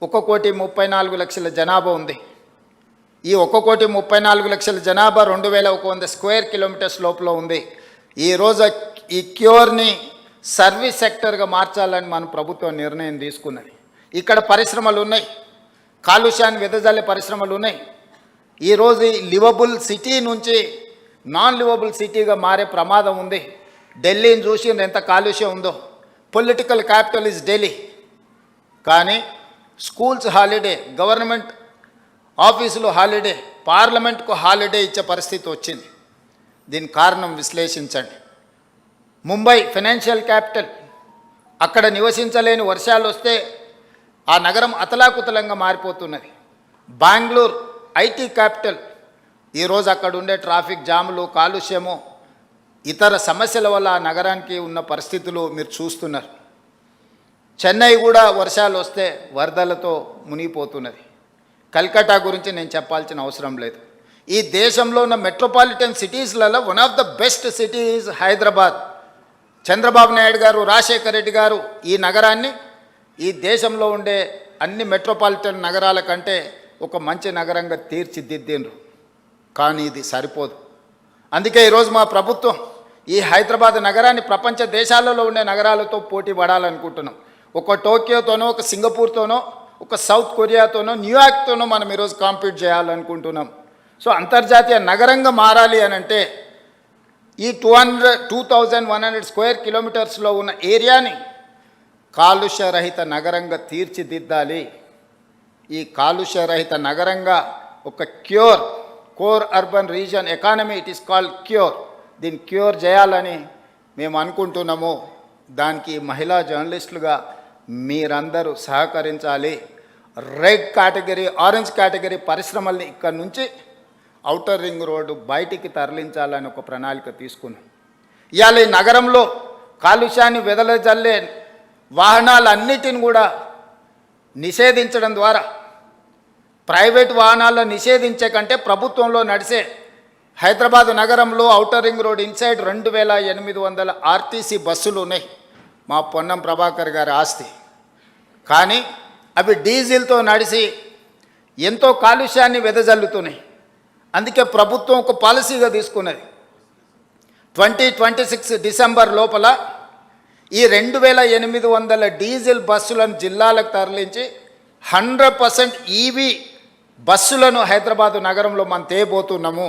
1,34,00,000 జనాభా ఉంది. ఈ 1,34,00,000 జనాభా 2,100 స్క్వేర్ కిలోమీటర్స్ లోపల ఉంది. ఈరోజు ఈ క్యూర్ని సర్వీస్ సెక్టర్గా మార్చాలని మన ప్రభుత్వం నిర్ణయం తీసుకున్నది. ఇక్కడ పరిశ్రమలు ఉన్నాయి, కాలుష్యాన్ని వెదజల్లే పరిశ్రమలు ఉన్నాయి. ఈరోజు లివబుల్ సిటీ నుంచి నాన్ లివబుల్ సిటీగా మారే ప్రమాదం ఉంది. ఢిల్లీని చూసి ఎంత కాలుష్యం ఉందో. పొలిటికల్ క్యాపిటల్ ఇస్ ఢిల్లీ, కానీ స్కూల్స్ హాలిడే, గవర్నమెంట్ ఆఫీసులు హాలిడే, పార్లమెంట్కు హాలిడే ఇచ్చే పరిస్థితి వచ్చింది. దీని కారణం విశ్లేషించండి. ముంబై ఫైనాన్షియల్ క్యాపిటల్, అక్కడ నివసించలేని వర్షాలు వస్తే ఆ నగరం అతలాకుతలంగా మారిపోతున్నది. బెంగళూరు ఐటీ క్యాపిటల్, ఈరోజు అక్కడ ఉండే ట్రాఫిక్ జాములు, కాలుష్యము, ఇతర సమస్యల వల్ల ఆ నగరానికి ఉన్న పరిస్థితులు మీరు చూస్తున్నారు. చెన్నై కూడా వర్షాలు వస్తే వరదలతో మునిగిపోతున్నది. కల్కట్టా గురించి నేను చెప్పాల్సిన అవసరం లేదు. ఈ దేశంలో ఉన్న మెట్రోపాలిటన్ సిటీస్లలో one of the best city is Hyderabad. Chandrababu Naidu garu, Rajasekhara Reddy గారు ఈ నగరాన్ని ఈ దేశంలో ఉండే అన్ని మెట్రోపాలిటన్ నగరాల కంటే ఒక మంచి నగరంగా తీర్చిదిద్దిండ్రు. కానీ ఇది సరిపోదు. అందుకే ఈరోజు మా ప్రభుత్వం ఈ హైదరాబాద్ నగరాన్ని ప్రపంచ దేశాలలో ఉండే నగరాలతో పోటీ పడాలనుకుంటున్నాం. ఒక టోక్యోతోనో, ఒక సింగపూర్తోనో, ఒక సౌత్ కొరియాతోనో, న్యూయార్క్తోనో మనం ఈరోజు కాంపీట్ చేయాలనుకుంటున్నాం. సో అంతర్జాతీయ నగరంగా మారాలి అని అంటే ఈ 2,100 స్క్వేర్ కిలోమీటర్స్లో ఉన్న ఏరియాని కాలుష్యరహిత నగరంగా తీర్చిదిద్దాలి. ఈ కాలుష్యరహిత నగరంగా ఒక core urban reason economy, it is called cure. దీన్ని క్యూర్ చేయాలని మేము అనుకుంటున్నాము. దానికి మహిళా జర్నలిస్టులుగా మీరందరూ సహకరించాలి. రెడ్ కేటగిరీ, ఆరెంజ్ కేటగిరీ పరిశ్రమల్ని ఇక్కడ నుంచి ఔటర్ రింగ్ రోడ్డు బయటికి తరలించాలని ఒక ప్రణాళిక తీసుకున్నాం. ఇవాళ ఈ నగరంలో కాలుష్యాన్ని వెదజల్లే వాహనాలన్నిటిని కూడా నిషేధించడం ద్వారా, ప్రైవేట్ వాహనాలను నిషేధించే కంటే ప్రభుత్వంలో నడిచే హైదరాబాద్ నగరంలో outer ring road inside 2,800 RTC బస్సులు ఉన్నాయి. మా పొన్నం ప్రభాకర్ గారి ఆస్తి. కానీ అవి డీజిల్తో నడిచి ఎంతో కాలుష్యాన్ని వెదజల్లుతున్నాయి. అందుకే ప్రభుత్వం ఒక పాలసీగా తీసుకున్నది. 2026 డిసెంబర్ లోపల ఈ 2,800 డీజిల్ బస్సులను జిల్లాలకు తరలించి 100% ఈవీ బస్సులను హైదరాబాదు నగరంలో మనం తేబోతున్నాము.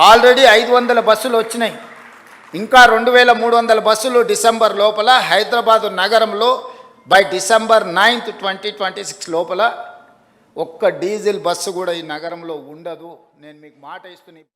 ఆల్రెడీ 500 బస్సులు వచ్చినాయి. ఇంకా 2,300 బస్సులు డిసెంబర్ లోపల హైదరాబాదు నగరంలో బై డిసెంబర్ 9, 2026 లోపల ఒక్క డీజిల్ బస్సు కూడా ఈ నగరంలో ఉండదు. నేను మీకు మాట ఇస్తున్నా.